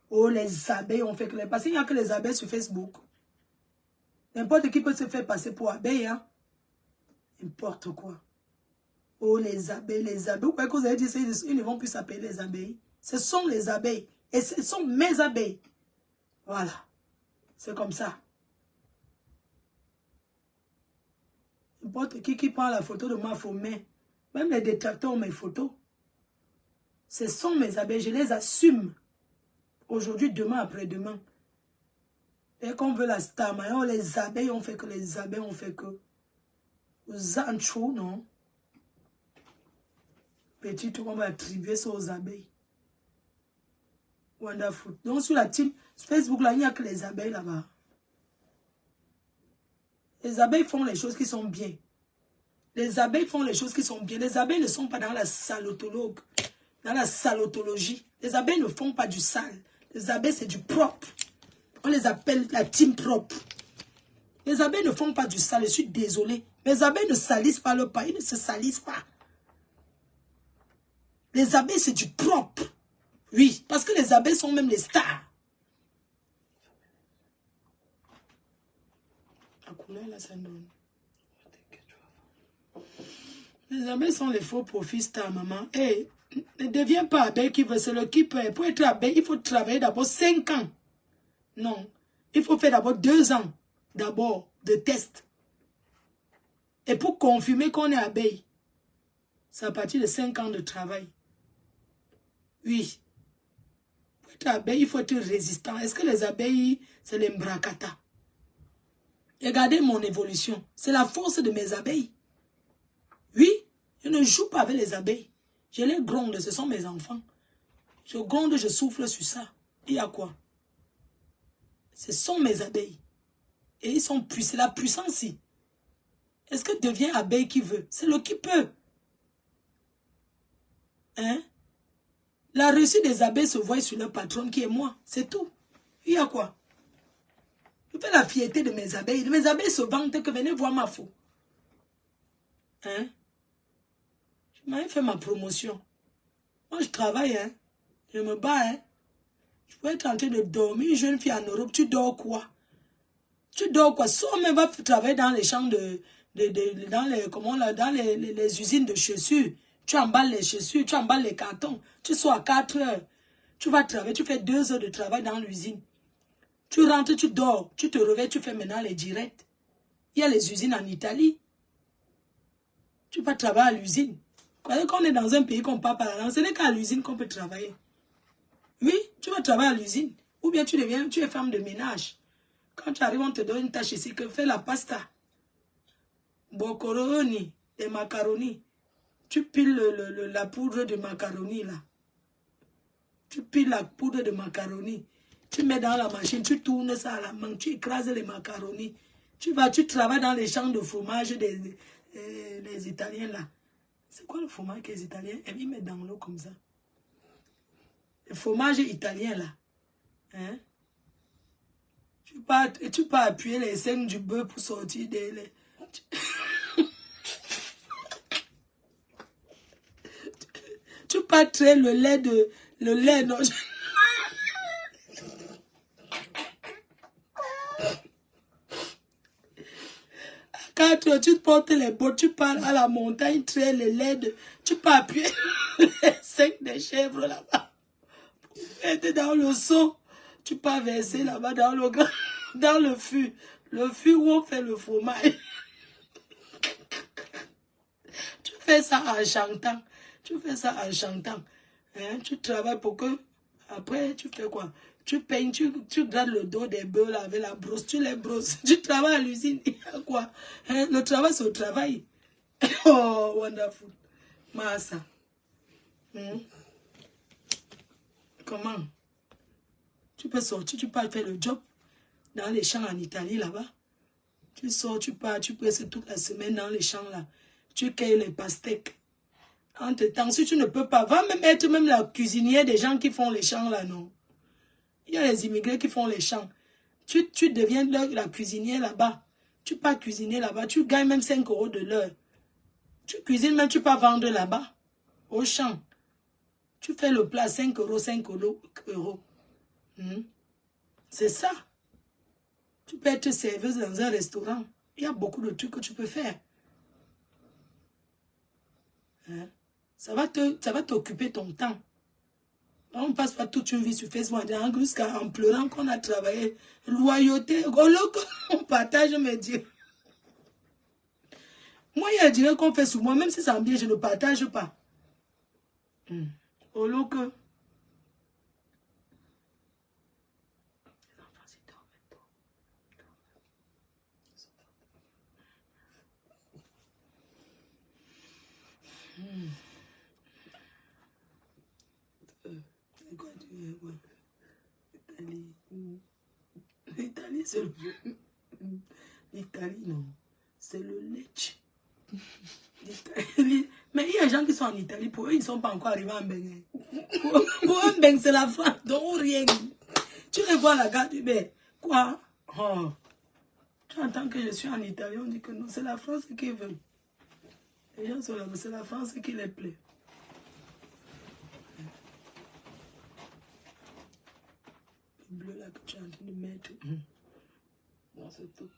Oh, les abeilles ont fait que les... Parce qu'il n'y a que les abeilles sur Facebook. N'importe qui peut se faire passer pour abeille. Hein? N'importe quoi. Oh, les abeilles, les abeilles. Vous croyez que vous avez dit ça? Ils ne vont plus s'appeler les abeilles. Ce sont les abeilles. Et ce sont mes abeilles. Voilà. C'est comme ça. N'importe qui prend la photo de ma femme. Même les détracteurs ont mes photos. Ce sont mes abeilles. Je les assume. Aujourd'hui, demain, après-demain. Et qu'on veut la star, les abeilles ont fait que les abeilles ont fait que. Vous en trop, non? Petit truc, on va attribuer ça aux abeilles. Wonderful. Donc sur la team Facebook, là, il n'y a que les abeilles là-bas. Les abeilles font les choses qui sont bien. Les abeilles font les choses qui sont bien. Les abeilles ne sont pas dans la salotologue, dans la salotologie. Les abeilles ne font pas du sale. Les abeilles, c'est du propre. On les appelle la team propre. Les abeilles ne font pas du sale. Je suis désolée. Les abeilles ne salissent pas leur pas. Ils ne se salissent pas. Les abeilles, c'est du propre. Oui, parce que les abeilles sont même les stars. La couleur là, ça donne. Les abeilles sont les faux profits stars, maman. Hey, ne deviens pas abeille qui veut, c'est le qui peut. Pour être abeille, il faut travailler d'abord 5 ans. Non, il faut faire d'abord 2 ans. D'abord, de test. Et pour confirmer qu'on est abeille, c'est à partir de 5 ans de travail. Oui. Pour être abeille, il faut être résistant. Est-ce que les abeilles, c'est les mbrakata? Regardez mon évolution. C'est la force de mes abeilles. Oui, je ne joue pas avec les abeilles. Je les gronde, ce sont mes enfants. Je gronde, je souffle sur ça. Il y a quoi? Ce sont mes abeilles. Et ils sont puissants. C'est la puissance. Est-ce que devient abeille qui veut? C'est le qui peut. Hein? La réussite des abeilles se voit sur leur patronne qui est moi. C'est tout. Il y a quoi? Je fais la fierté de mes abeilles. Mes abeilles se vantent que venez voir ma faux. Hein? Je m'avais fait ma promotion. Moi, je travaille, hein. Je me bats, hein. Je peux être en train de dormir. Une jeune fille en Europe, tu dors quoi? Tu dors quoi? Soit on va travailler dans les champs dans les usines de chaussures. Tu emballes les chaussures, tu emballes les cartons. Tu sors à 4 heures. Tu vas travailler, tu fais 2 heures de travail dans l'usine. Tu rentres, tu dors, tu te réveilles, tu fais maintenant les directs. Il y a les usines en Italie. Tu vas travailler à l'usine. Quand on est dans un pays qu'on parle pas la langue, ce n'est qu'à l'usine qu'on peut travailler. Oui, tu vas travailler à l'usine. Ou bien tu es femme de ménage. Quand tu arrives, on te donne une tâche ici que fais la pasta. Bocoroni, des macaronis. Tu piles la poudre de macaroni là. Tu piles la poudre de macaroni. Tu mets dans la machine, tu tournes ça à la main, tu écrases les macaronis. Tu travailles dans les champs de fromage des Italiens là. C'est quoi le fromage que les Italiens aiment? Ils mettent dans l'eau comme ça. Le fromage italien là. Hein? Tu peux appuyer les scènes du bœuf pour sortir des... Tu peux traiter le lait de... Le lait, non. Quand tu portes les bottes, tu pars à la montagne, traiter le lait de... Tu peux appuyer les seins des chèvres là-bas. Mettre dans le seau. Tu peux verser là-bas dans le fût. Le fût où on fait le fromage. Tu fais ça en chantant. Tu fais ça en chantant. Hein? Tu travailles pour que... Après, tu fais quoi? Tu peignes, tu grattes le dos des bœufs là, avec la brosse. Tu les brosses. Tu travailles à l'usine. Il y a quoi? Hein? Le travail, c'est au travail. Oh, wonderful. Massa. Comment? Tu peux sortir, tu peux faire le job dans les champs en Italie là-bas. Tu sors, tu pars, tu presses toute la semaine dans les champs là. Tu cueilles les pastèques. Entre-temps, si tu ne peux pas, va même être même la cuisinière des gens qui font les champs là, non. Il y a les immigrés qui font les champs. Tu deviens la cuisinière là-bas. Tu pars cuisiner là-bas, tu gagnes même 5 € de l'heure. Tu cuisines même, tu pars vendre là-bas, au champ. Tu fais le plat 5 €, 5 €. C'est ça. Tu peux être serveuse dans un restaurant. Il y a beaucoup de trucs que tu peux faire. Hein? Ça va t'occuper ton temps. On ne passe pas toute une vie sur Facebook jusqu'à en pleurant qu'on a travaillé. Loyauté, on partage mes dieux. Moi, il y a des qu'on fait sur moi, même si c'est bien, je ne partage pas. Au lieu que... L'Italie, c'est le... L'Italie, non. C'est le lait. Mais il y a des gens qui sont en Italie, pour eux, ils ne sont pas encore arrivés en Bengue. Pour un Bengue, c'est la France, donc rien. Tu les vois la gare du Bé. Quoi? Oh. Tu entends que je suis en Italie, on dit que non, c'est la France qui veut. Les gens sont là, mais c'est la France qui les plaît. bleu là que tu es en train de mettre. Non, c'est tout.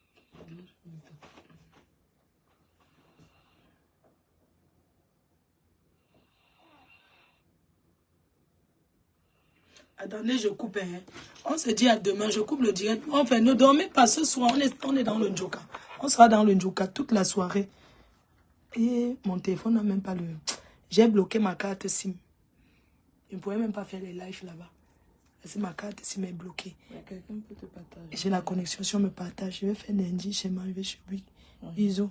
Attendez, je coupe. Hein. On se dit à demain, je coupe le direct. Enfin, ne dormez pas ce soir, on est dans le Njoka. On sera dans le Njoka toute la soirée. Et mon téléphone n'a même pas le... J'ai bloqué ma carte SIM. Je ne pouvais même pas faire les lives là-bas. Parce que ma carte SIM est bloquée. Quelqu'un peut te partager. J'ai la connexion sur me partage. Je vais faire lundi chez moi, je vais chez lui. Bisous.